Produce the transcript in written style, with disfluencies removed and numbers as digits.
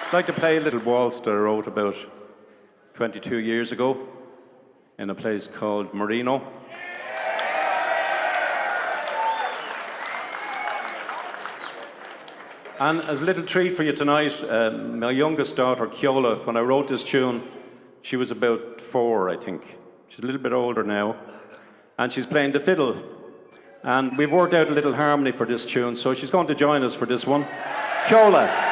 I'd like to play a little waltz that I wrote about 22 years ago in a place called Marino. And as a little treat for you tonight, my youngest daughter, Keola, when I wrote this tune, she was about 4, I think. She's a little bit older now. And she's playing the fiddle. And we've worked out a little harmony for this tune, so she's going to join us for this one. Keola.